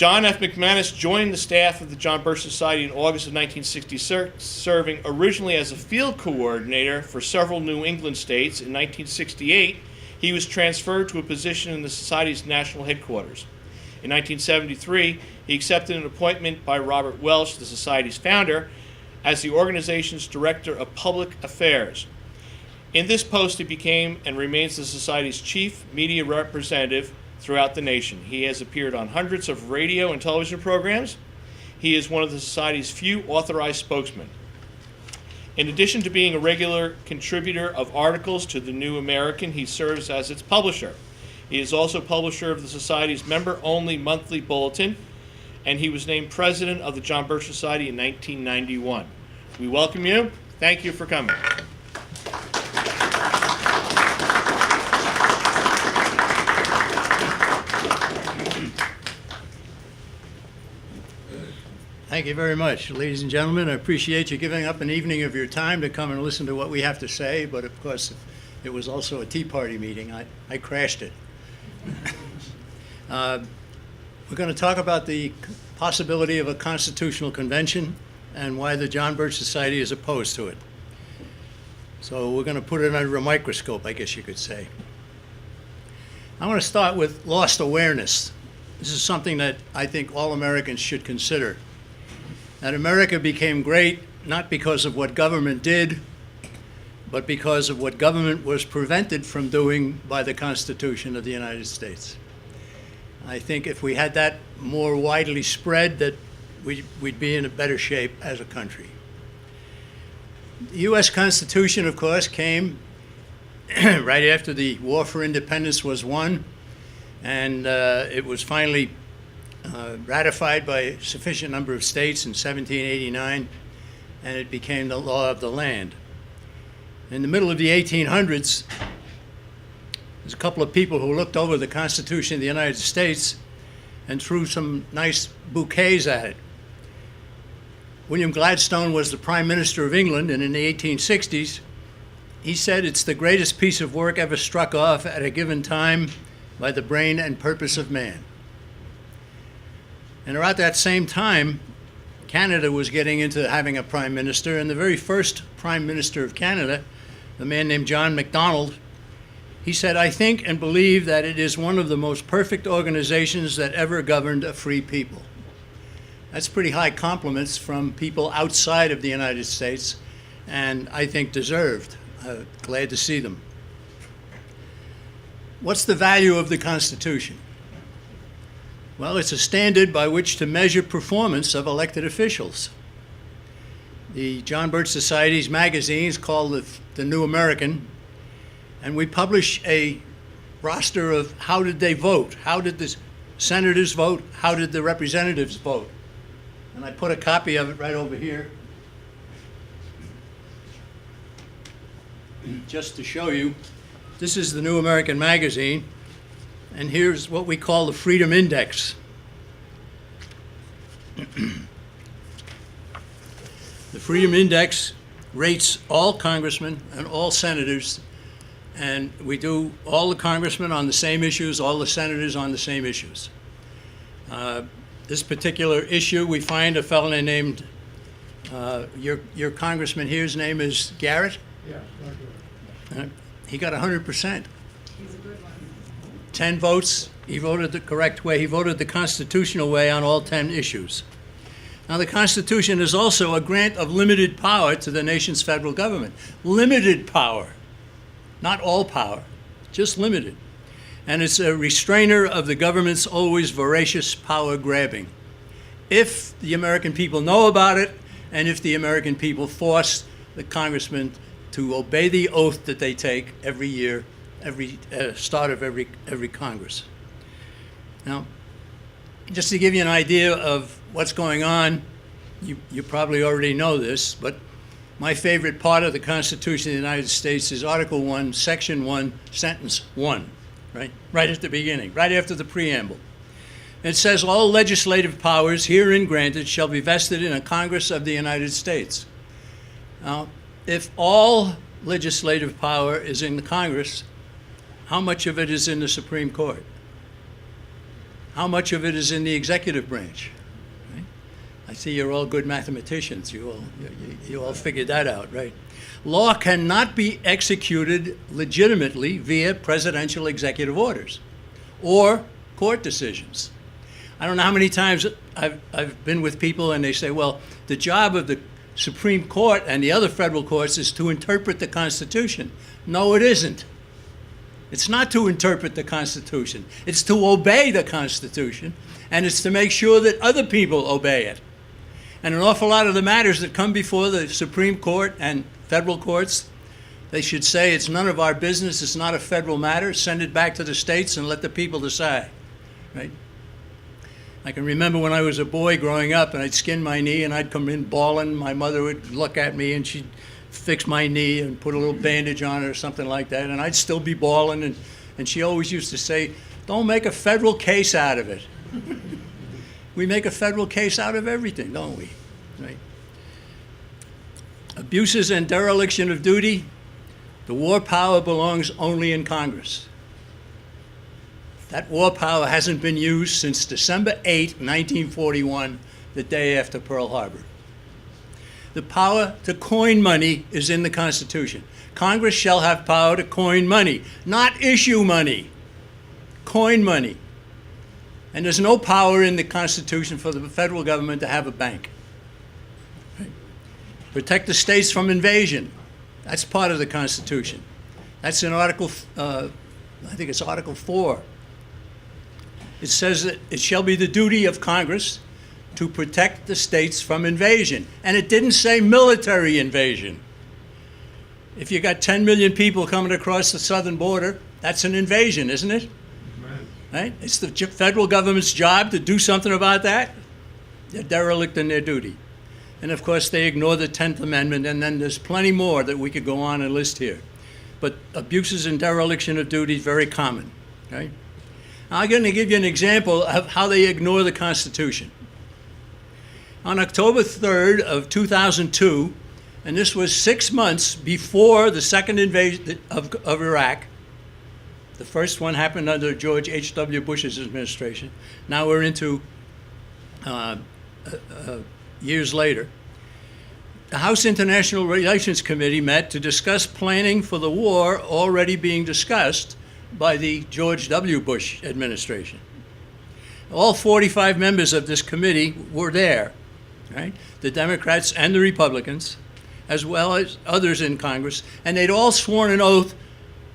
John F. McManus joined the staff of the John Birch Society in August of 1966, serving originally as a field coordinator for several New England states. In 1968, he was transferred to a position in the Society's national headquarters. In 1973, he accepted an appointment by Robert Welch, the Society's founder, as the organization's Director of Public Affairs. In this post, he became and remains the Society's chief media representative throughout the nation. He has appeared on hundreds of radio and television programs. He is one of the Society's few authorized spokesmen. In addition to being a regular contributor of articles to the New American, he serves as its publisher. He is also publisher of the Society's member-only monthly bulletin, and he was named president of the John Birch Society in 1991. We welcome you. Thank you for coming. Thank you very much, ladies and gentlemen. I appreciate you giving up an evening of your time to come and listen to what we have to say, but of course, it was also a Tea Party meeting. I crashed it. We're going to talk about the possibility of a constitutional convention and why the John Birch Society is opposed to it. So we're going to put it under a microscope, I guess you could say. I want to start with lost awareness. This is something that I think all Americans should consider. That America became great not because of what government did, but because of what government was prevented from doing by the Constitution of the United States. I think if we had that more widely spread, that we'd be in a better shape as a country. The U.S. Constitution, of course, came right after the War for Independence was won, and it was finally ratified by a sufficient number of states in 1789, and it became the law of the land. In the middle of the 1800s, there's a couple of people who looked over the Constitution of the United States and threw some nice bouquets at it. William Gladstone was the Prime Minister of England, and in the 1860s, he said it's the greatest piece of work ever struck off at a given time by the brain and purpose of man. And around that same time, Canada was getting into having a prime minister, and the very first prime minister of Canada, a man named John Macdonald, he said, "I think and believe that it is one of the most perfect organizations that ever governed a free people." That's pretty high compliments from people outside of the United States, and I think deserved. Glad to see them. What's the value of the Constitution? Well, it's a standard by which to measure performance of elected officials. The John Birch Society's magazine is called the New American, and we publish a roster of how did they vote, how did the senators vote, how did the representatives vote. And I put a copy of it right over here, just to show you. This is the New American magazine. And here's what we call the Freedom Index. The Freedom Index rates all congressmen and all senators, and we do all the congressmen on the same issues, all the senators on the same issues. This particular issue, we find a fellow named, your congressman here's name is Garrett? Yeah, he got 100%. 10 votes, he voted the correct way. He voted the constitutional way on all 10 issues. Now, the Constitution is also a grant of limited power to the nation's federal government. Limited power, not all power, just limited. And it's a restrainer of the government's always voracious power grabbing. If the American people know about it, and if the American people force the congressman to obey the oath that they take every year, every start of every Congress. Now, just to give you an idea of what's going on, you probably already know this, but my favorite part of the Constitution of the United States is Article 1, Section 1, Sentence 1, right at the beginning, right after the preamble. It says, "All legislative powers herein granted shall be vested in a Congress of the United States." Now, if all legislative power is in the Congress, how much of it is in the Supreme Court? How much of it is in the executive branch? Right? I see you're all good mathematicians. You all figured that out, right? Law cannot be executed legitimately via presidential executive orders or court decisions. I don't know how many times I've been with people and they say, well, the job of the Supreme Court and the other federal courts is to interpret the Constitution. No, it isn't. It's not to interpret the Constitution. It's to obey the Constitution, and it's to make sure that other people obey it. And an awful lot of the matters that come before the Supreme Court and federal courts, they should say it's none of our business, it's not a federal matter, send it back to the states and let the people decide, right? I can remember when I was a boy growing up and I'd skin my knee and I'd come in bawling. My mother would look at me and she'd fix my knee and put a little bandage on it or something like that, and I'd still be bawling, and she always used to say, don't make a federal case out of it. We make a federal case out of everything, don't we? Right? Abuses and dereliction of duty, the war power belongs only in Congress. That war power hasn't been used since December 8, 1941, the day after Pearl Harbor. The power to coin money is in the Constitution. Congress shall have power to coin money, not issue money. Coin money. And there's no power in the Constitution for the federal government to have a bank. Right? Protect the states from invasion. That's part of the Constitution. That's in Article, I think it's Article 4. It says that it shall be the duty of Congress to protect the states from invasion. And it didn't say military invasion. If you got 10 million people coming across the southern border, that's an invasion, isn't it? Right? It's the federal government's job to do something about that. They're derelict in their duty. And of course, they ignore the 10th Amendment, and then there's plenty more that we could go on and list here. But abuses and dereliction of duty is very common, right? Now, I'm going to give you an example of how they ignore the Constitution. On October 3rd of 2002, and this was 6 months before the second invasion of Iraq. The first one happened under George H.W. Bush's administration. Now we're into years later. The House International Relations Committee met to discuss planning for the war already being discussed by the George W. Bush administration. All 45 members of this committee were there, right? The Democrats and the Republicans, as well as others in Congress, and they'd all sworn an oath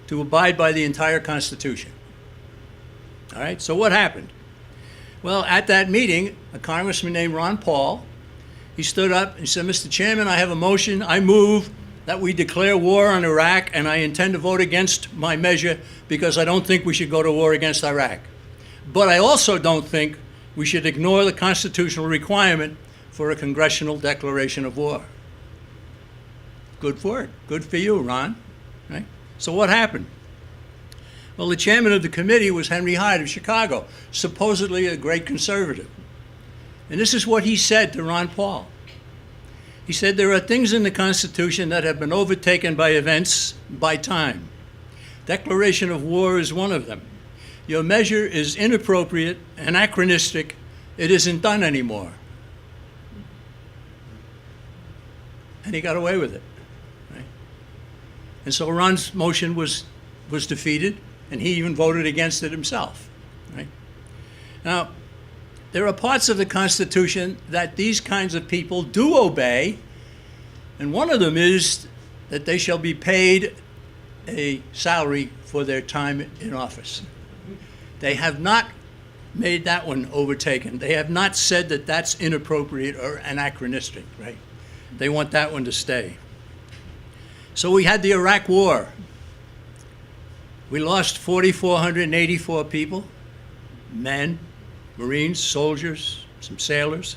to abide by the entire Constitution. All right, so what happened? Well, at that meeting, a congressman named Ron Paul, he stood up and said, Mr. Chairman, I have a motion. I move that we declare war on Iraq, and I intend to vote against my measure because I don't think we should go to war against Iraq. But I also don't think we should ignore the constitutional requirement for a congressional declaration of war. Good for it. Good for you, Ron. Right? So what happened? Well, the chairman of the committee was Henry Hyde of Chicago, supposedly a great conservative. And this is what he said to Ron Paul. He said, there are things in the Constitution that have been overtaken by events, by time. Declaration of war is one of them. Your measure is inappropriate, anachronistic. It isn't done anymore. And he got away with it. Right? And so Ron's motion was defeated, and he even voted against it himself. Right? Now, there are parts of the Constitution that these kinds of people do obey, and one of them is that they shall be paid a salary for their time in office. They have not made that one overtaken. They have not said that that's inappropriate or anachronistic, right? They want that one to stay. So we had the Iraq War. We lost 4,484 people, men, Marines, soldiers, some sailors.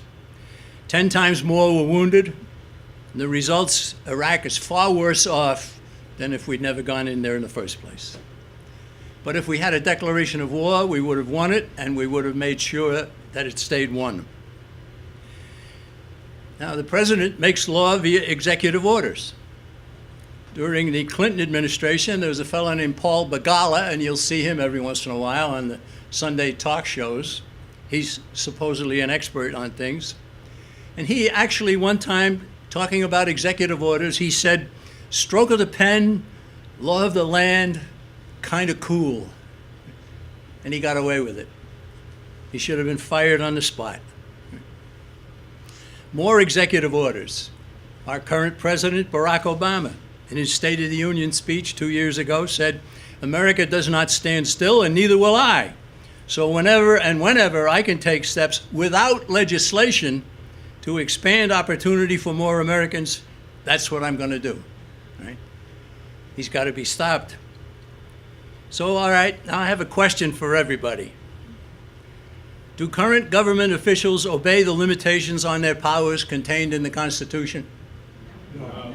10 times more were wounded. And the results, Iraq is far worse off than if we'd never gone in there in the first place. But if we had a declaration of war, we would have won it, and we would have made sure that it stayed won. Now, the president makes law via executive orders. During the Clinton administration, there was a fellow named Paul Begala, and you'll see him every once in a while on the Sunday talk shows. He's supposedly an expert on things. And he actually one time, talking about executive orders, he said, stroke of the pen, law of the land, kind of cool. And he got away with it. He should have been fired on the spot. More executive orders. Our current president, Barack Obama, in his State of the Union speech 2 years ago, said, America does not stand still, and neither will I. So whenever I can take steps without legislation to expand opportunity for more Americans, that's what I'm going to do. Right? He's got to be stopped. So, all right, now I have a question for everybody. Do current government officials obey the limitations on their powers contained in the Constitution? No.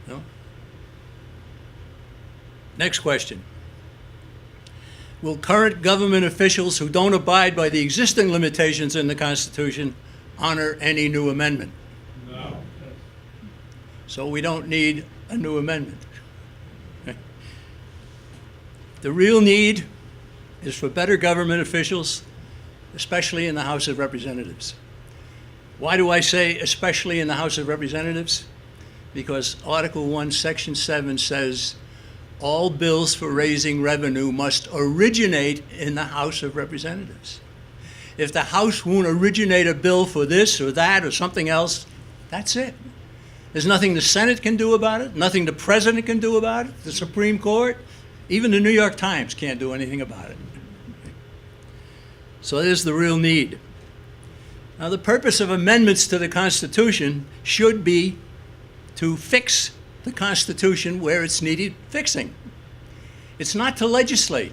No? Next question. Will current government officials who don't abide by the existing limitations in the Constitution honor any new amendment? No. So we don't need a new amendment. The real need is for better government officials, especially in the House of Representatives. Why do I say especially in the House of Representatives? Because Article 1, Section 7 says all bills for raising revenue must originate in the House of Representatives. If the House won't originate a bill for this or that or something else, that's it. There's nothing the Senate can do about it, nothing the President can do about it, the Supreme Court, even the New York Times can't do anything about it. So there's the real need. Now, the purpose of amendments to the Constitution should be to fix the Constitution where it's needed fixing. It's not to legislate.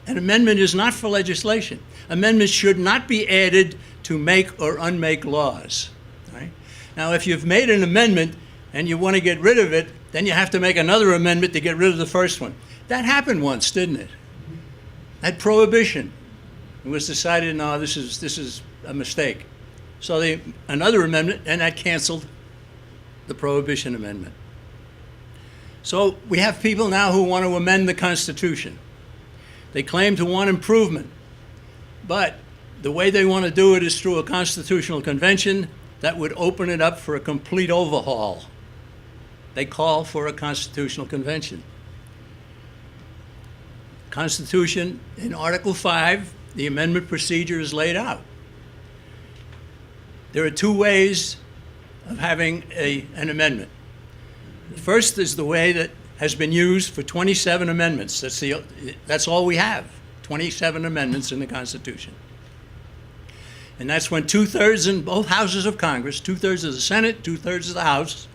An amendment is not for legislation. Amendments should not be added to make or unmake laws. Right? Now, if you've made an amendment and you want to get rid of it, then you have to make another amendment to get rid of the first one. That happened once, didn't it? That prohibition. It was decided, no, this is a mistake. So another amendment, and that canceled the Prohibition Amendment. So we have people now who want to amend the Constitution. They claim to want improvement, but the way they want to do it is through a constitutional convention that would open it up for a complete overhaul. They call for a constitutional convention. Constitution, in Article 5, the amendment procedure is laid out. There are two ways of having an amendment. The first is the way that has been used for 27 amendments. That's all we have, 27 amendments in the Constitution. And that's when 2/3 in both houses of Congress, 2/3 of the Senate, 2/3 of the House,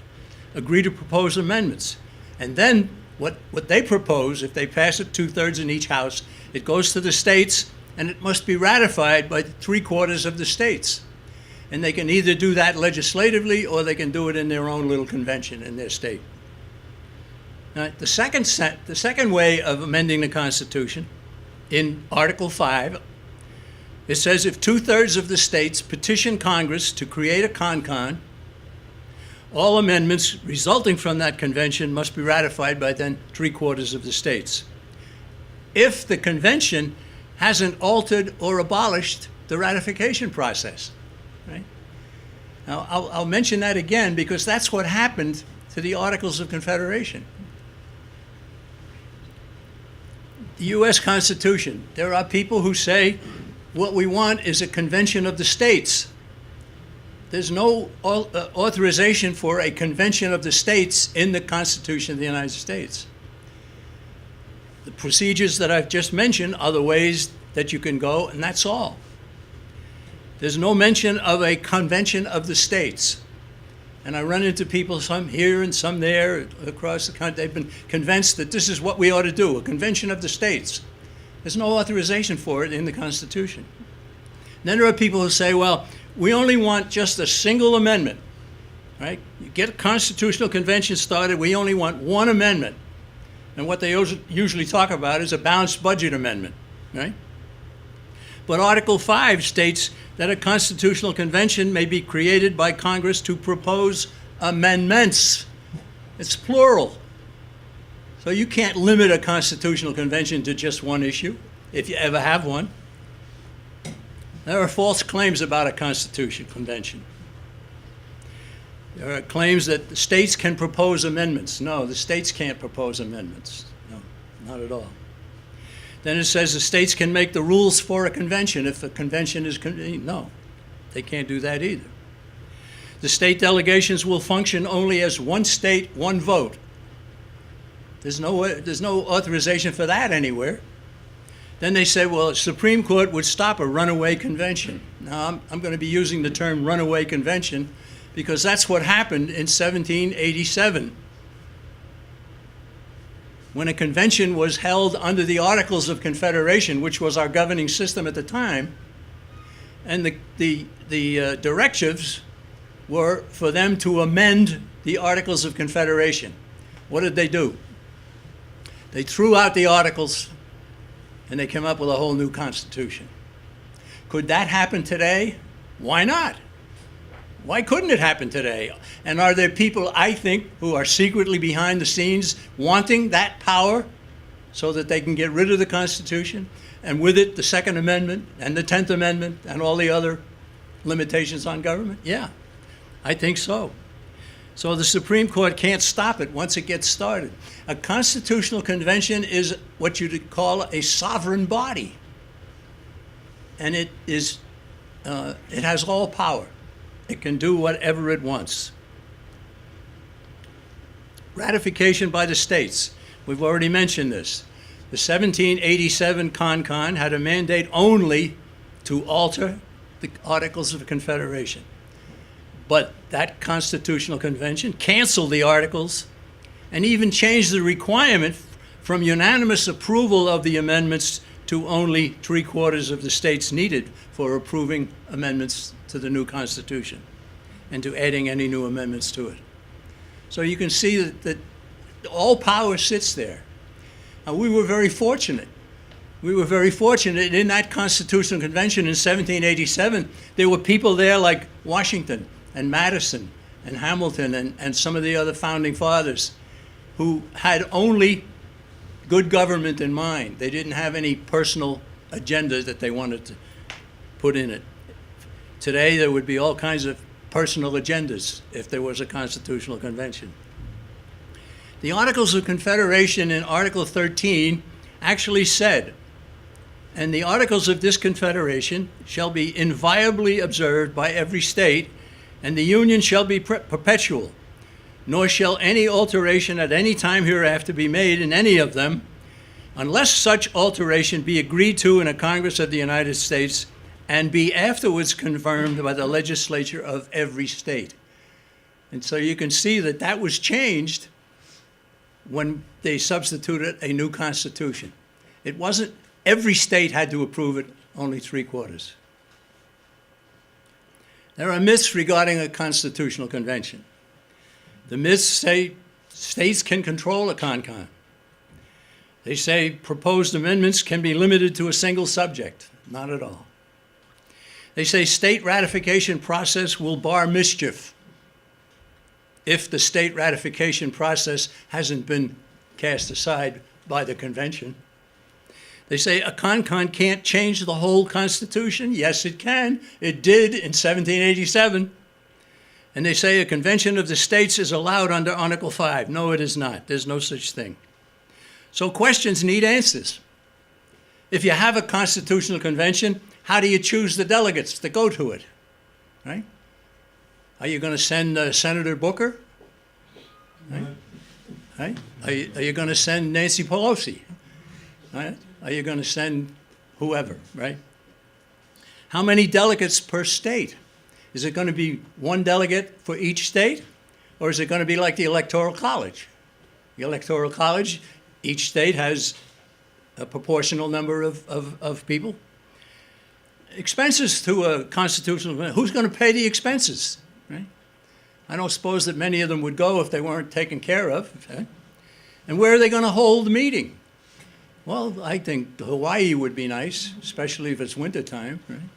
agree to propose amendments. And then what they propose, if they pass it 2/3 in each house, it goes to the states, and it must be ratified by 3/4 of the states. And they can either do that legislatively or they can do it in their own little convention in their state. Now, the second way of amending the Constitution, in Article 5, it says if 2/3 of the states petition Congress to create a con-con, all amendments resulting from that convention must be ratified by then 3/4 of the states. If the convention hasn't altered or abolished the ratification process. Right? Now, I'll mention that again because that's what happened to the Articles of Confederation. The U.S. Constitution, there are people who say what we want is a convention of the states. There's no authorization for a convention of the states in the Constitution of the United States. The procedures that I've just mentioned are the ways that you can go, and that's all. There's no mention of a convention of the states. And I run into people, some here and some there, across the country. They've been convinced that this is what we ought to do, a convention of the states. There's no authorization for it in the Constitution. Then there are people who say, well, we only want just a single amendment, right? You get a constitutional convention started, we only want one amendment. And what they usually talk about is a balanced budget amendment, right? But Article 5 states that a constitutional convention may be created by Congress to propose amendments. It's plural. So you can't limit a constitutional convention to just one issue, if you ever have one. There are false claims about a constitutional convention. There are claims that the states can propose amendments. No, the states can't propose amendments. No, not at all. Then it says the states can make the rules for a convention if a convention is convened. No, they can't do that either. The state delegations will function only as one state, one vote. There's no authorization for that anywhere. Then they say, well, the Supreme Court would stop a runaway convention. Now, I'm going to be using the term runaway convention because that's what happened in 1787. When a convention was held under the Articles of Confederation, which was our governing system at the time, and the directives were for them to amend the Articles of Confederation. What did they do? They threw out the Articles and they came up with a whole new Constitution. Could that happen today? Why not? Why couldn't it happen today? And are there people, I think, who are secretly behind the scenes wanting that power so that they can get rid of the Constitution and with it the Second Amendment and the 10th Amendment and all the other limitations on government? Yeah, I think so. So the Supreme Court can't stop it once it gets started. A constitutional convention is what you'd call a sovereign body. And it has all power. It can do whatever it wants. Ratification by the states. We've already mentioned this. The 1787 Con had a mandate only to alter the Articles of Confederation. But that Constitutional Convention canceled the Articles and even changed the requirement from unanimous approval of the amendments to only 3/4 of the states needed for approving amendments to the new Constitution and to adding any new amendments to it. So you can see that all power sits there. Now, we were very fortunate. We were very fortunate in that Constitutional Convention in 1787. There were people there like Washington and Madison and Hamilton and some of the other founding fathers who had only good government in mind. They didn't have any personal agenda that they wanted to put in it. Today, there would be all kinds of personal agendas if there was a constitutional convention. The Articles of Confederation in Article 13 actually said, and the Articles of this Confederation shall be inviolably observed by every state, and the Union shall be perpetual, nor shall any alteration at any time hereafter be made in any of them, unless such alteration be agreed to in a Congress of the United States and be afterwards confirmed by the legislature of every state. And so you can see that that was changed when they substituted a new constitution. It wasn't every state had to approve it, only 3/4. There are myths regarding a constitutional convention. The myths say states can control a con. They say proposed amendments can be limited to a single subject. Not at all. They say state ratification process will bar mischief if the state ratification process hasn't been cast aside by the convention. They say a con can't change the whole Constitution. Yes, it can. It did in 1787. And they say a convention of the states is allowed under Article 5. No, it is not. There's no such thing. So questions need answers. If you have a constitutional convention, how do you choose the delegates to go to it? Right? Are you going to send Senator Booker? Right? Right? Are you going to send Nancy Pelosi? Right? Are you going to send whoever, right? How many delegates per state? Is it going to be one delegate for each state? Or is it going to be like the Electoral College? The Electoral College, each state has a proportional number of people. Expenses to a constitutional, who's going to pay the expenses, right? I don't suppose that many of them would go if they weren't taken care of. Right? And where are they going to hold the meeting? Well, I think Hawaii would be nice, especially if it's wintertime, right?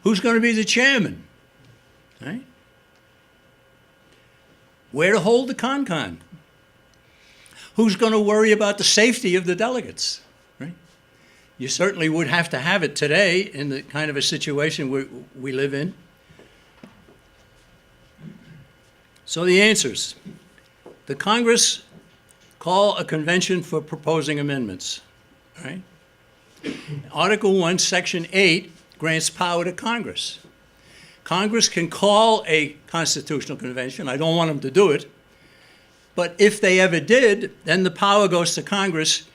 Who's going to be the chairman, right? Where to hold the con? Who's going to worry about the safety of the delegates, right? You certainly would have to have it today in the kind of a situation we live in. So the answers. The Congress call a convention for proposing amendments. Right? Article 1, Section 8 grants power to Congress. Congress can call a constitutional convention. I don't want them to do it. But if they ever did, then the power goes to Congress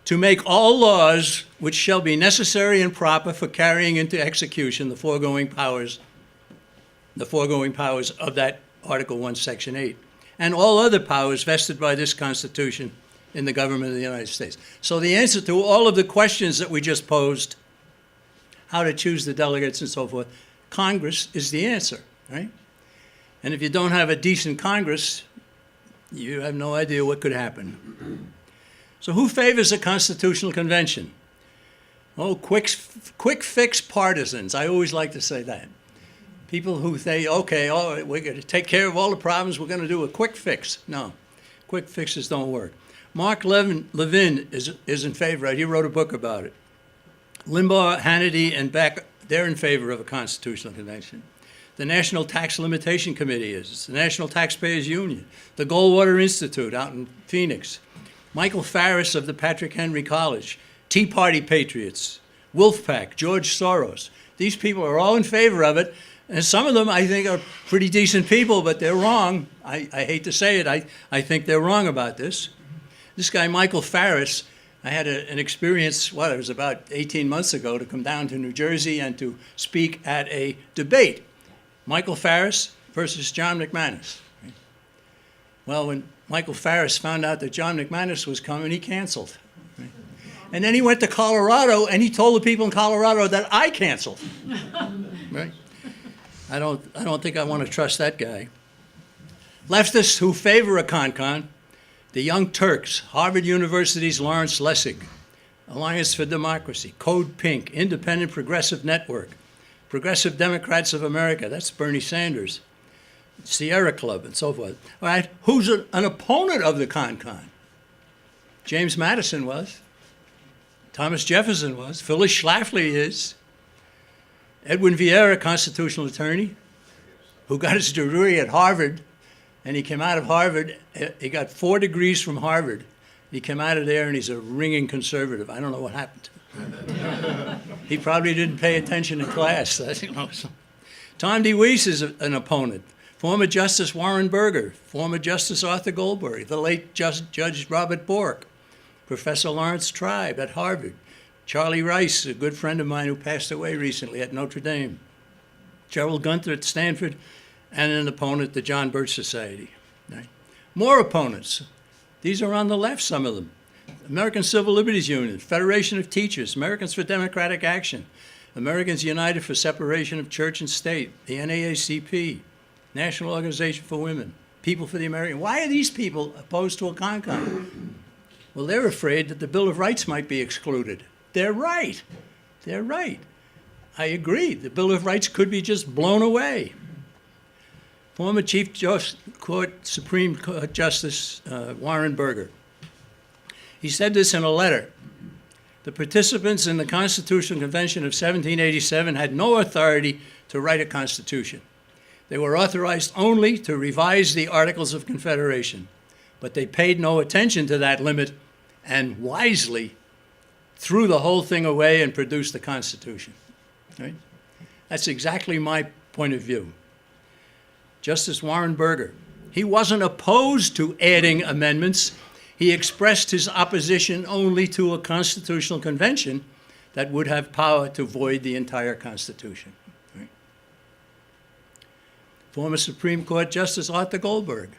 to make all laws which shall be necessary and proper for carrying into execution the foregoing powers of that Article 1, Section 8, and all other powers vested by this Constitution in the government of the United States. So the answer to all of the questions that we just posed, how to choose the delegates and so forth, Congress is the answer, right? And if you don't have a decent Congress, you have no idea what could happen. So who favors a constitutional convention? Oh, quick fix partisans. I always like to say that. People who say, okay, all right, we're going to take care of all the problems, we're going to do a quick fix. No, quick fixes don't work. Mark Levin is in favor. He wrote a book about it. Limbaugh, Hannity, and Beck, they're in favor of a constitutional convention. The National Tax Limitation Committee is. The National Taxpayers Union. The Goldwater Institute out in Phoenix. Michael Farris of the Patrick Henry College. Tea Party Patriots. Wolfpack. George Soros. These people are all in favor of it. And some of them, I think, are pretty decent people, but they're wrong. I hate to say it. I think they're wrong about this. This guy, Michael Farris, I had an experience, it was about 18 months ago, to come down to New Jersey and to speak at a debate. Michael Farris versus John McManus. Well, when Michael Farris found out that John McManus was coming, he canceled. And then he went to Colorado, and he told the people in Colorado that I canceled. Right? I don't think I want to trust that guy. Leftists who favor a con-con, the Young Turks, Harvard University's Lawrence Lessig, Alliance for Democracy, Code Pink, Independent Progressive Network, Progressive Democrats of America, that's Bernie Sanders, Sierra Club, and so forth. All right, who's an opponent of the con-con? James Madison was. Thomas Jefferson was. Phyllis Schlafly is. Edwin Vieira, constitutional attorney, who got his degree at Harvard, and he came out of Harvard. He got 4 degrees from Harvard. He came out of there, and he's a ringing conservative. I don't know what happened to him. He probably didn't pay attention in class. Tom DeWeese is an opponent. Former Justice Warren Burger, former Justice Arthur Goldberg, the late Judge Robert Bork, Professor Lawrence Tribe at Harvard, Charlie Rice, a good friend of mine who passed away recently at Notre Dame, Gerald Gunther at Stanford, and an opponent, the John Birch Society. Right? More opponents. These are on the left, some of them. American Civil Liberties Union, Federation of Teachers, Americans for Democratic Action, Americans United for Separation of Church and State, the NAACP, National Organization for Women, People for the American. Why are these people opposed to a con-con? Well, they're afraid that the Bill of Rights might be excluded. They're right. They're right. I agree. The Bill of Rights could be just blown away. Former Supreme Court Justice Warren Burger. He said this in a letter. The participants in the Constitutional Convention of 1787 had no authority to write a constitution. They were authorized only to revise the Articles of Confederation, but they paid no attention to that limit and wisely threw the whole thing away and produced the Constitution. Right? That's exactly my point of view. Justice Warren Burger, he wasn't opposed to adding amendments. He expressed his opposition only to a constitutional convention that would have power to void the entire Constitution. Right? Former Supreme Court Justice Arthur Goldberg,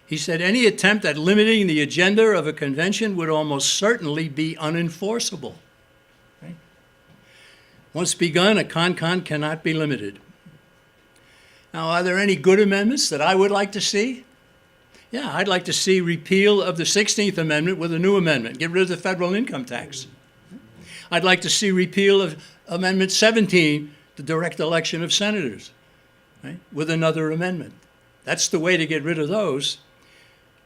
he said any attempt at limiting the agenda of a convention would almost certainly be unenforceable. Right? Once begun, a con-con cannot be limited. Now, are there any good amendments that I would like to see? Yeah, I'd like to see repeal of the 16th Amendment with a new amendment, get rid of the federal income tax. I'd like to see repeal of Amendment 17, the direct election of senators, right, with another amendment. That's the way to get rid of those.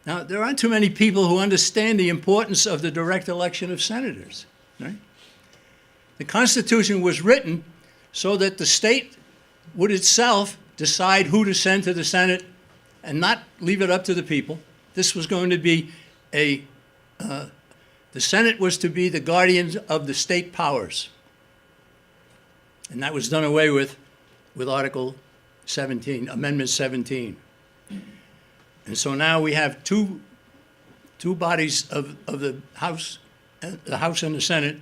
Now, there aren't too many people who understand the importance of the direct election of senators, right? The Constitution was written so that the state would itself decide who to send to the Senate and not leave it up to the people. This was going to be the Senate was to be the guardians of the state powers. And that was done away with Article 17, Amendment 17. And so now we have two bodies of the House and the Senate,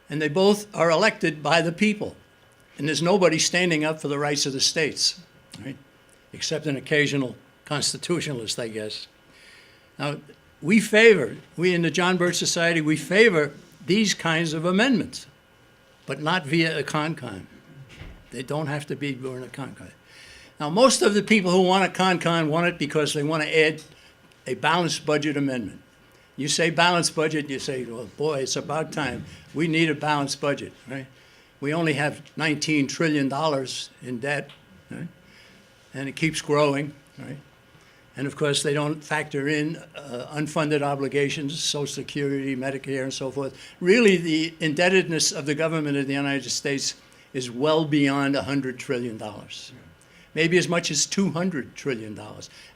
and they both are elected by the people. And there's nobody standing up for the rights of the states, right? Except an occasional constitutionalist, I guess. Now, we in the John Birch Society, we favor these kinds of amendments, but not via a con-con. They don't have to be during a con-con. Now, most of the people who want a con-con want it because they want to add a balanced budget amendment. You say balanced budget, you say, well, boy, it's about time. We need a balanced budget, right? We only have $19 trillion in debt, right? And it keeps growing, right? And of course, they don't factor in unfunded obligations, Social Security, Medicare, and so forth. Really, the indebtedness of the government of the United States is well beyond $100 trillion. Maybe as much as $200 trillion,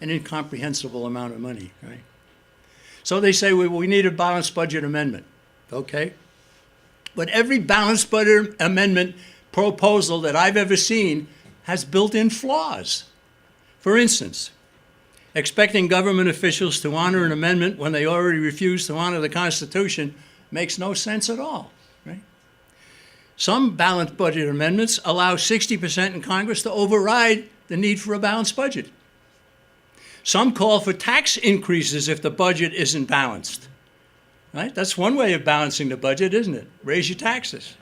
an incomprehensible amount of money, right? So they say, we need a balanced budget amendment, okay? But every balanced budget amendment proposal that I've ever seen has built-in flaws. For instance, expecting government officials to honor an amendment when they already refuse to honor the Constitution makes no sense at all, right? Some balanced budget amendments allow 60% in Congress to override the need for a balanced budget. Some call for tax increases if the budget isn't balanced, right? That's one way of balancing the budget, isn't it? Raise your taxes.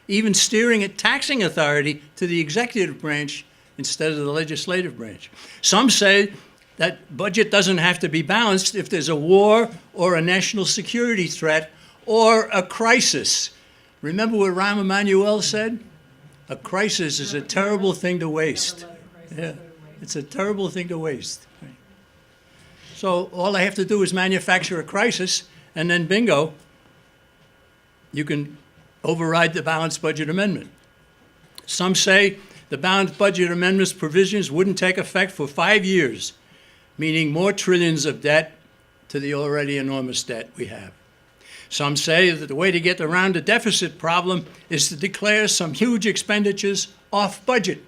Even steering a taxing authority to the executive branch instead of the legislative branch. Some say that budget doesn't have to be balanced if there's a war or a national security threat or a crisis. Remember what Rahm Emanuel said? A crisis is a terrible thing to waste. Yeah, it's a terrible thing to waste. So all they have to do is manufacture a crisis, and then bingo, you can override the balanced budget amendment. Some say the balanced budget amendment's provisions wouldn't take effect for 5 years, meaning more trillions of debt to the already enormous debt we have. Some say that the way to get around the deficit problem is to declare some huge expenditures off budget.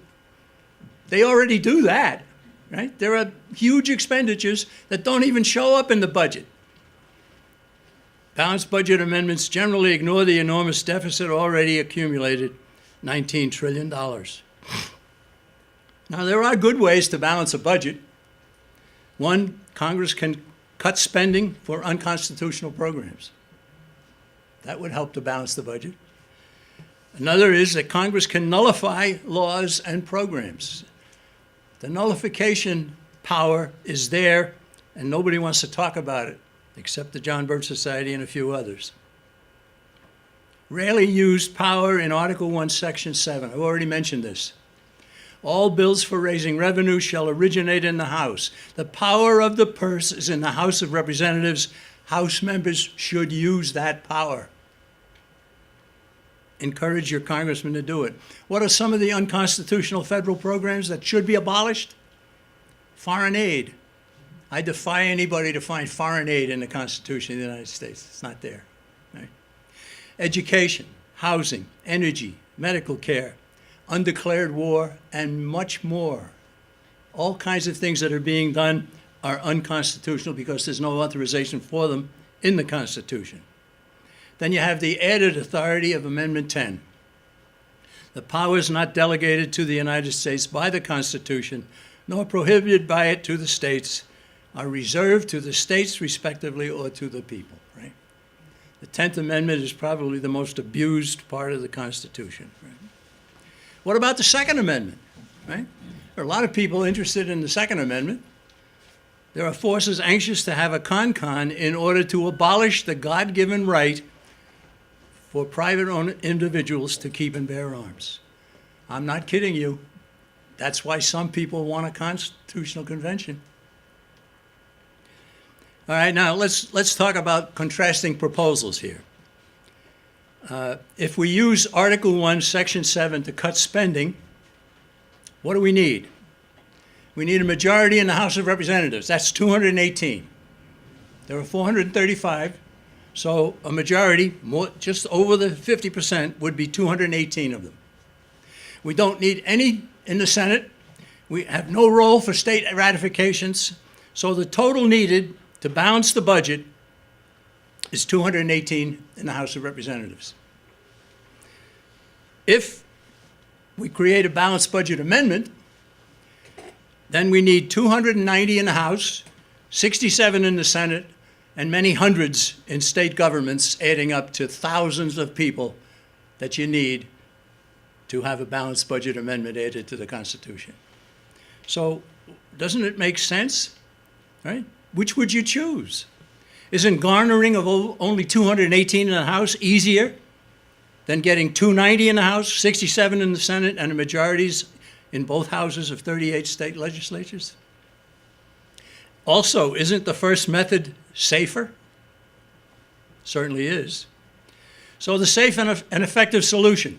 They already do that, right? There are huge expenditures that don't even show up in the budget. Balanced budget amendments generally ignore the enormous deficit already accumulated, $19 trillion. Now, there are good ways to balance a budget. One, Congress can cut spending for unconstitutional programs. That would help to balance the budget. Another is that Congress can nullify laws and programs. The nullification power is there, and nobody wants to talk about it, except the John Birch Society and a few others. Rarely used power in Article 1, Section 7. I've already mentioned this. All bills for raising revenue shall originate in the House. The power of the purse is in the House of Representatives. House members should use that power. Encourage your congressman to do it. What are some of the unconstitutional federal programs that should be abolished? Foreign aid. I defy anybody to find foreign aid in the Constitution of the United States. It's not there. Right? Education, housing, energy, medical care, undeclared war, and much more. All kinds of things that are being done are unconstitutional because there's no authorization for them in the Constitution. Then you have the added authority of Amendment 10. The powers not delegated to the United States by the Constitution, nor prohibited by it to the states, are reserved to the states respectively or to the people, right? The 10th Amendment is probably the most abused part of the Constitution, right? What about the Second Amendment, right? There are a lot of people interested in the Second Amendment. There are forces anxious to have a con-con in order to abolish the God-given right for private individuals to keep and bear arms. I'm not kidding you. That's why some people want a constitutional convention. All right, now let's talk about contrasting proposals here. If we use Article 1, Section 7 to cut spending, what do we need? We need a majority in the House of Representatives. That's 218. There are 435, so a majority, just over the 50%, would be 218 of them. We don't need any in the Senate. We have no role for state ratifications, so the total needed to balance the budget is 218 in the House of Representatives. If we create a balanced budget amendment, then we need 290 in the House, 67 in the Senate, and many hundreds in state governments, adding up to thousands of people that you need to have a balanced budget amendment added to the Constitution. So doesn't it make sense, right? Which would you choose? Isn't garnering of only 218 in the House easier than getting 290 in the House, 67 in the Senate, and the majorities in both houses of 38 state legislatures? Also, isn't the first method safer? Certainly is. So the safe and effective solution: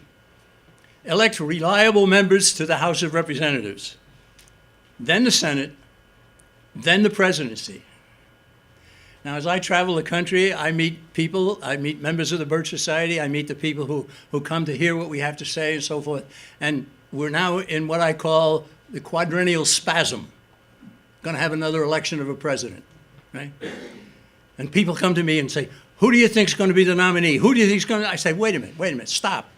elect reliable members to the House of Representatives, then the Senate, then the presidency. Now, as I travel the country, I meet people, I meet members of the Birch Society, I meet the people who come to hear what we have to say and so forth. And we're now in what I call the quadrennial spasm. Going to have another election of a president, right? And people come to me and say, who do you think is going to be the nominee? Who do you think is going to? I say, wait a minute, stop.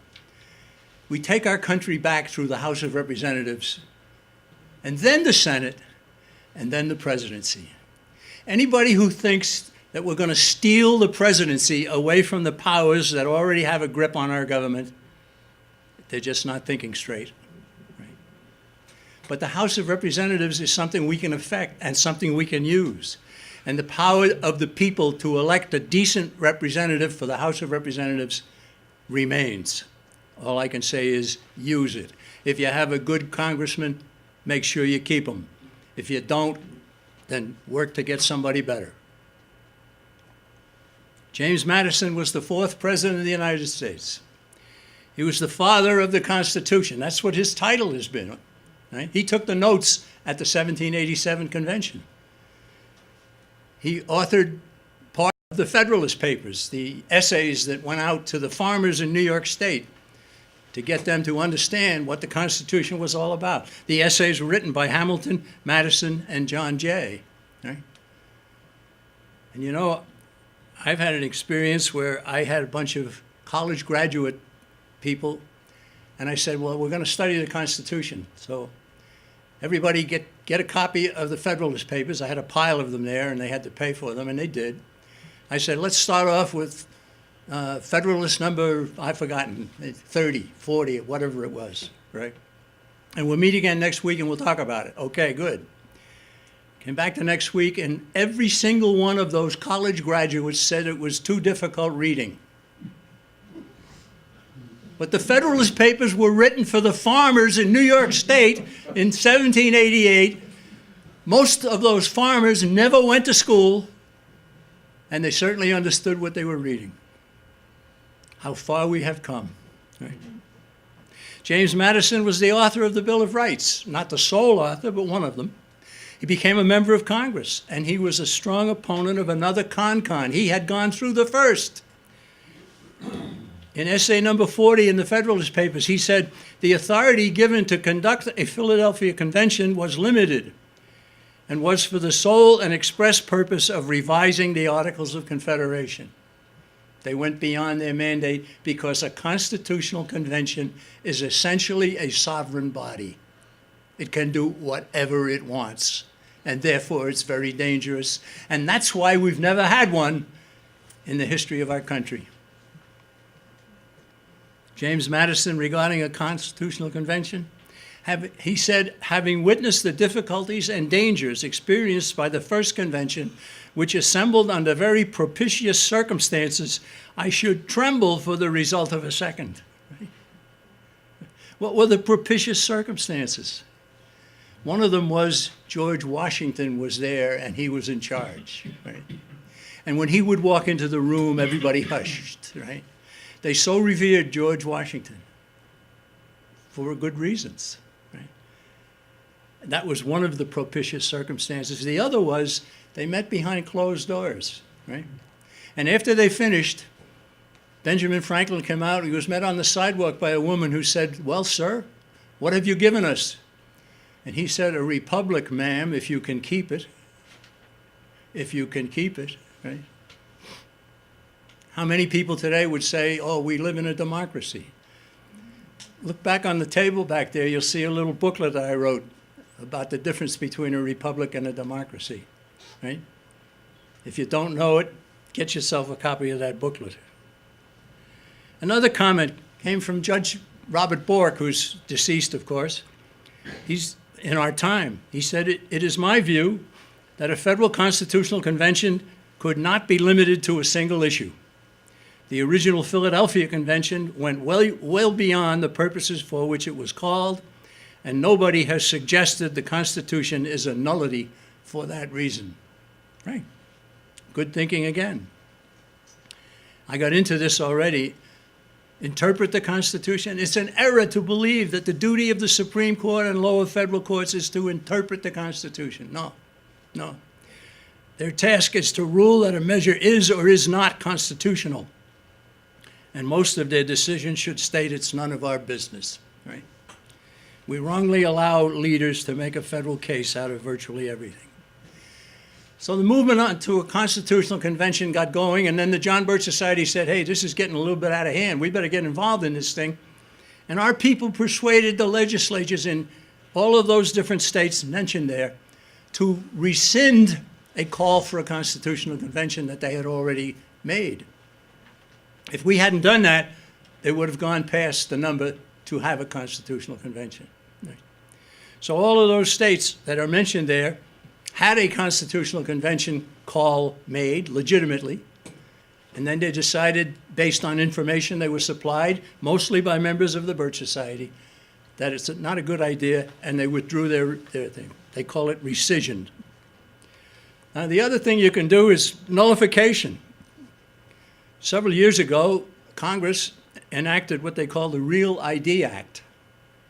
We take our country back through the House of Representatives, and then the Senate, and then the presidency. Anybody who thinks that we're going to steal the presidency away from the powers that already have a grip on our government, they're just not thinking straight. Right? But the House of Representatives is something we can affect and something we can use. And the power of the people to elect a decent representative for the House of Representatives remains. All I can say is use it. If you have a good congressman, make sure you keep him. If you don't, then work to get somebody better. James Madison was the 4th president of the United States. He was the father of the Constitution. That's what his title has been. Right? He took the notes at the 1787 convention. He authored part of the Federalist Papers, the essays that went out to the farmers in New York State to get them to understand what the Constitution was all about. The essays were written by Hamilton, Madison, and John Jay. Right? And you know, I've had an experience where I had a bunch of college graduate people, and I said, well, we're going to study the Constitution. So everybody get a copy of the Federalist Papers. I had a pile of them there, and they had to pay for them, and they did. I said, let's start off with Federalist number, I've forgotten, 30, 40, whatever it was, right? And we'll meet again next week and we'll talk about it. Okay, good. Came back the next week and every single one of those college graduates said it was too difficult reading. But the Federalist Papers were written for the farmers in New York State in 1788. Most of those farmers never went to school, and they certainly understood what they were reading. How far we have come. Right? James Madison was the author of the Bill of Rights, not the sole author, but one of them. He became a member of Congress, and he was a strong opponent of another con. He had gone through the first. In essay number 40 in the Federalist Papers, he said, the authority given to conduct a Philadelphia Convention was limited and was for the sole and express purpose of revising the Articles of Confederation. They went beyond their mandate because a constitutional convention is essentially a sovereign body. It can do whatever it wants, and therefore it's very dangerous. And that's why we've never had one in the history of our country. James Madison, regarding a constitutional convention, he said, having witnessed the difficulties and dangers experienced by the first convention, which assembled under very propitious circumstances, I should tremble for the result of a second. Right? What were the propitious circumstances? One of them was George Washington was there and he was in charge. Right? And when he would walk into the room, everybody hushed. Right? They so revered George Washington for good reasons. Right? That was one of the propitious circumstances. The other was they met behind closed doors. Right? And after they finished, Benjamin Franklin came out. He was met on the sidewalk by a woman who said, "Well, sir, what have you given us?" And he said, "A republic, ma'am, if you can keep it." If you can keep it, right? How many people today would say, "Oh, we live in a democracy"? Look back on the table back there, you'll see a little booklet that I wrote about the difference between a republic and a democracy, right? If you don't know it, get yourself a copy of that booklet. Another comment came from Judge Robert Bork, who's deceased, of course. He's in our time. He said, it is my view that a federal constitutional convention could not be limited to a single issue. The original Philadelphia Convention went well beyond the purposes for which it was called, and nobody has suggested the Constitution is a nullity for that reason. Right? Good thinking again. I got into this already. Interpret the Constitution. It's an error to believe that the duty of the Supreme Court and lower federal courts is to interpret the Constitution. No, no. Their task is to rule that a measure is or is not constitutional. And most of their decisions should state it's none of our business, right? We wrongly allow leaders to make a federal case out of virtually everything. So the movement on to a constitutional convention got going, and then the John Birch Society said, hey, this is getting a little bit out of hand. We better get involved in this thing. And our people persuaded the legislatures in all of those different states mentioned there to rescind a call for a constitutional convention that they had already made. If we hadn't done that, they would have gone past the number to have a constitutional convention. Right. So all of those states that are mentioned there had a constitutional convention call made legitimately, and then they decided, based on information they were supplied, mostly by members of the Birch Society, that it's not a good idea, and they withdrew their thing. They call it rescission. Now, the other thing you can do is nullification. Several years ago, Congress enacted what they call the Real ID Act.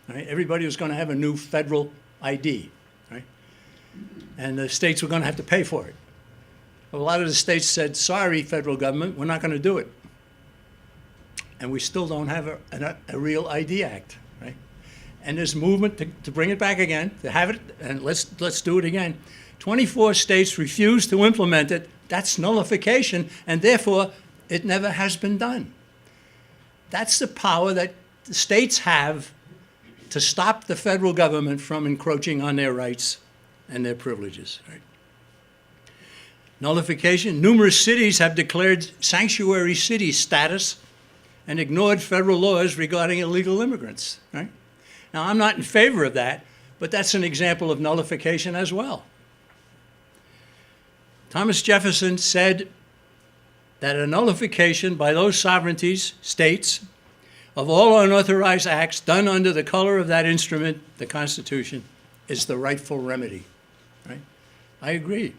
Right? Everybody was going to have a new federal ID, right? And the states were going to have to pay for it. Well, a lot of the states said, sorry, federal government, we're not going to do it. And we still don't have a Real ID Act, right? And there's movement to bring it back again, to have it, and let's do it again. 24 states refused to implement it. That's nullification, and therefore, it never has been done. That's the power that the states have to stop the federal government from encroaching on their rights and their privileges. Right? Nullification. Numerous cities have declared sanctuary city status and ignored federal laws regarding illegal immigrants. Right? Now, I'm not in favor of that, but that's an example of nullification as well. Thomas Jefferson said that a nullification by those sovereignties, states, of all unauthorized acts done under the color of that instrument, the Constitution, is the rightful remedy. Right? I agree.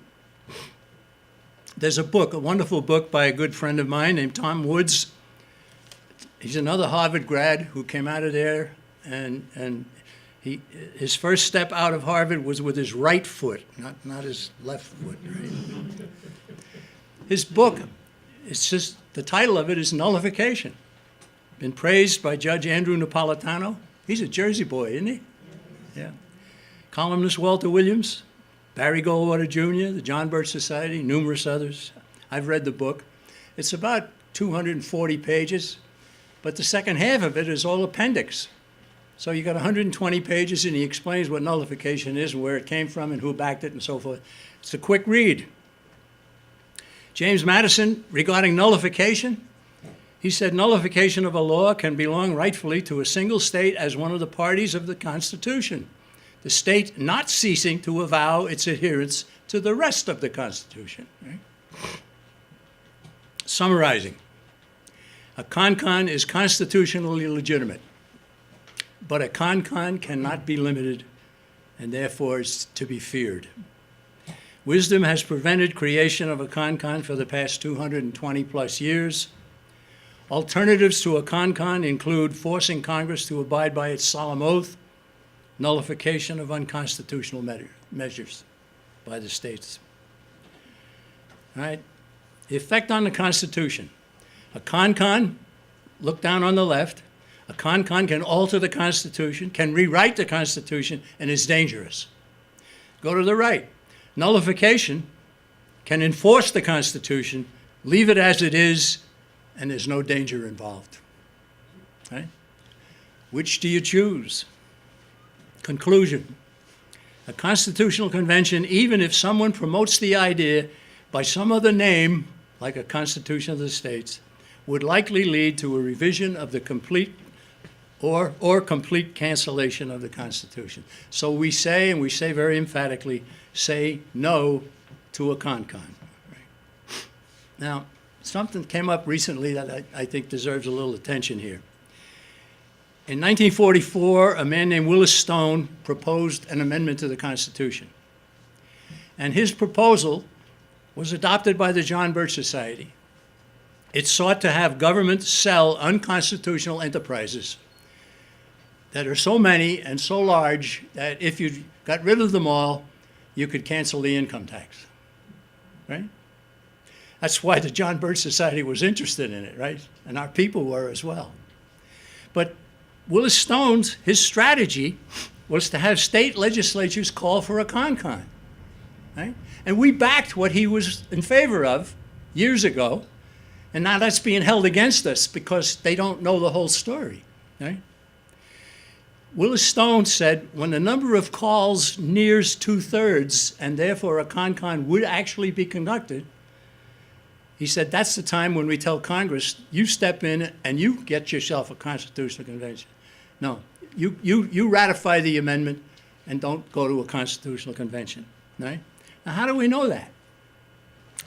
There's a book, a wonderful book by a good friend of mine named Tom Woods. He's another Harvard grad who came out of there, and his first step out of Harvard was with his right foot, not his left foot. Right? His book, it's just, the title of it is Nullification. Been praised by Judge Andrew Napolitano. He's a Jersey boy, isn't he? Yeah. Columnist Walter Williams, Barry Goldwater Jr., the John Birch Society, numerous others. I've read the book. It's about 240 pages, but the second half of it is all appendix. So you got 120 pages, and he explains what nullification is and where it came from and who backed it and so forth. It's a quick read. James Madison, regarding nullification, he said nullification of a law can belong rightfully to a single state as one of the parties of the Constitution, the state not ceasing to avow its adherence to the rest of the Constitution. Right? Summarizing, a con-con is constitutionally legitimate, but a con-con cannot be limited and therefore is to be feared. Wisdom has prevented creation of a con-con for the past 220 plus years. Alternatives to a con include forcing Congress to abide by its solemn oath, nullification of unconstitutional measures by the states. All right? The effect on the Constitution. A con, look down on the left, a con can alter the Constitution, can rewrite the Constitution, and is dangerous. Go to the right. Nullification can enforce the Constitution, leave it as it is, and there's no danger involved. Right? Which do you choose? Conclusion. A constitutional convention, even if someone promotes the idea by some other name, like a Constitution of the States, would likely lead to a revision of the complete or complete cancellation of the Constitution. So we say, and we say very emphatically, say no to a con. Right? Now, something came up recently that I think deserves a little attention here. In 1944, a man named Willis Stone proposed an amendment to the Constitution. And his proposal was adopted by the John Birch Society. It sought to have government sell unconstitutional enterprises that are so many and so large that if you got rid of them all, you could cancel the income tax. Right? That's why the John Birch Society was interested in it, right? And our people were as well. But Willis Stone's, his strategy was to have state legislatures call for a con, right? And we backed what he was in favor of years ago, and now that's being held against us because they don't know the whole story, right? Willis Stone said when the number of calls nears 2/3 and therefore a con would actually be conducted, he said that's the time when we tell Congress, you step in and you get yourself a constitutional convention. No, you ratify the amendment and don't go to a constitutional convention, right? Now, how do we know that?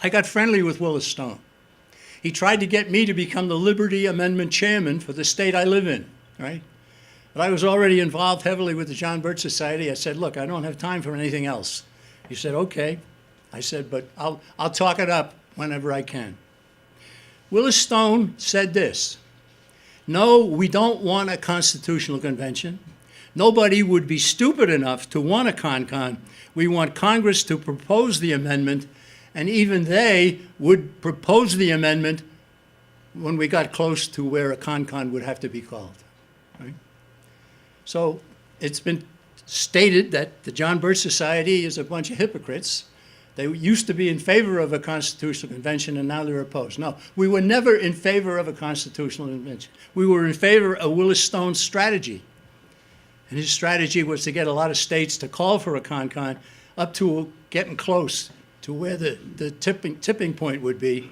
I got friendly with Willis Stone. He tried to get me to become the Liberty Amendment chairman for the state I live in, right? But I was already involved heavily with the John Birch Society. I said, look, I don't have time for anything else. He said, okay. I said, but I'll talk it up whenever I can. Willis Stone said this: no, we don't want a constitutional convention. Nobody would be stupid enough to want a con. We want Congress to propose the amendment, and even they would propose the amendment when we got close to where a con would have to be called. Right? So it's been stated that the John Birch Society is a bunch of hypocrites. They used to be in favor of a constitutional convention, and now they're opposed. No, we were never in favor of a constitutional convention. We were in favor of Willis Stone's strategy. And his strategy was to get a lot of states to call for a con up to getting close to where the tipping point would be,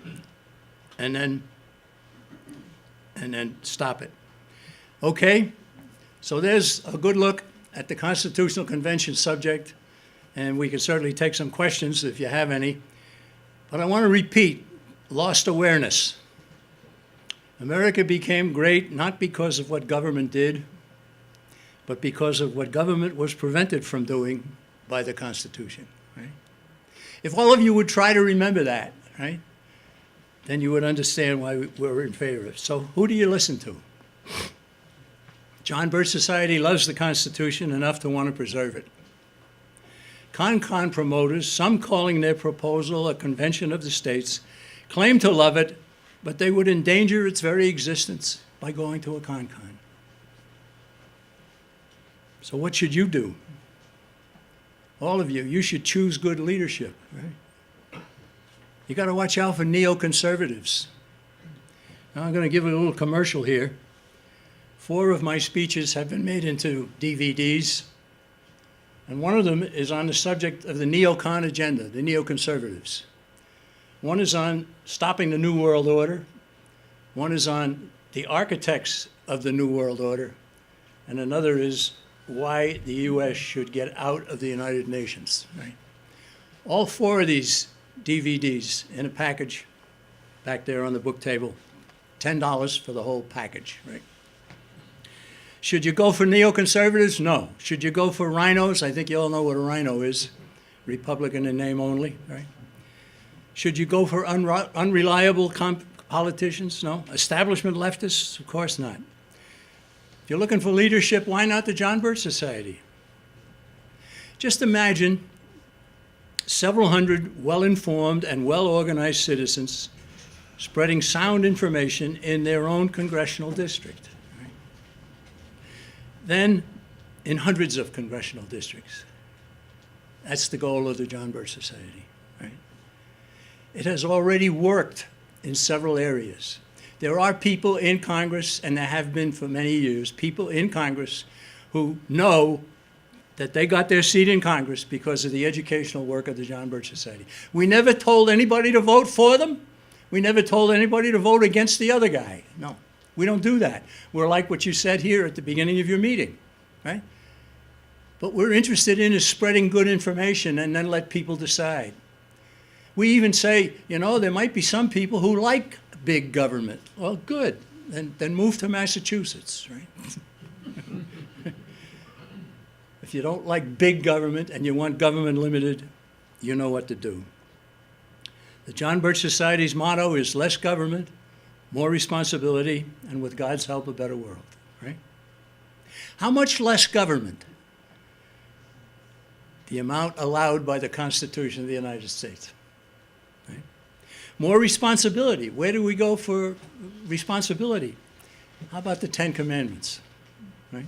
and then stop it. Okay, so there's a good look at the Constitutional Convention subject, and we can certainly take some questions if you have any. But I want to repeat, lost awareness. America became great not because of what government did, but because of what government was prevented from doing by the Constitution. Right? If all of you would try to remember that, right, then you would understand why we're in favor of it. So who do you listen to? John Birch Society loves the Constitution enough to want to preserve it. Con promoters, some calling their proposal a convention of the states, claim to love it, but they would endanger its very existence by going to a con. So what should you do? All of you should choose good leadership, right? You got to watch out for neoconservatives. Now I'm going to give a little commercial here. 4 of my speeches have been made into DVDs, and one of them is on the subject of the neocon agenda, the neoconservatives. One is on stopping the New World Order. One is on the architects of the New World Order, and another is why the U.S. should get out of the United Nations. Right? All 4 of these DVDs in a package back there on the book table, $10 for the whole package. Right? Should you go for neoconservatives? No. Should you go for rhinos? I think you all know what a rhino is. Republican in name only. Right? Should you go for unreliable Politicians? No. Establishment leftists? Of course not. If you're looking for leadership, why not the John Birch Society? Just imagine several hundred well-informed and well-organized citizens spreading sound information in their own congressional district. Right? Then in hundreds of congressional districts. That's the goal of the John Birch Society. Right? It has already worked in several areas. There are people in Congress, and there have been for many years, people in Congress who know that they got their seat in Congress because of the educational work of the John Birch Society. We never told anybody to vote for them. We never told anybody to vote against the other guy. No, we don't do that. We're like what you said here at the beginning of your meeting, right? What we're interested in is spreading good information and then let people decide. We even say, you know, there might be some people who like big government. Well, good. Then move to Massachusetts, right? If you don't like big government and you want government limited, you know what to do. The John Birch Society's motto is less government, more responsibility, and with God's help, a better world, right? How much less government? The amount allowed by the Constitution of the United States. Right? More responsibility. Where do we go for responsibility? How about the Ten Commandments? Right?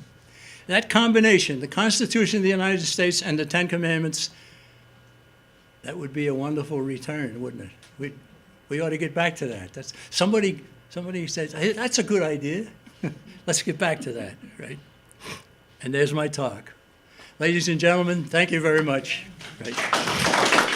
That combination, the Constitution of the United States and the Ten Commandments, that would be a wonderful return, wouldn't it? We ought to get back to that. That's, somebody says, hey, that's a good idea. Let's get back to that, right? And there's my talk. Ladies and gentlemen, thank you very much. Right.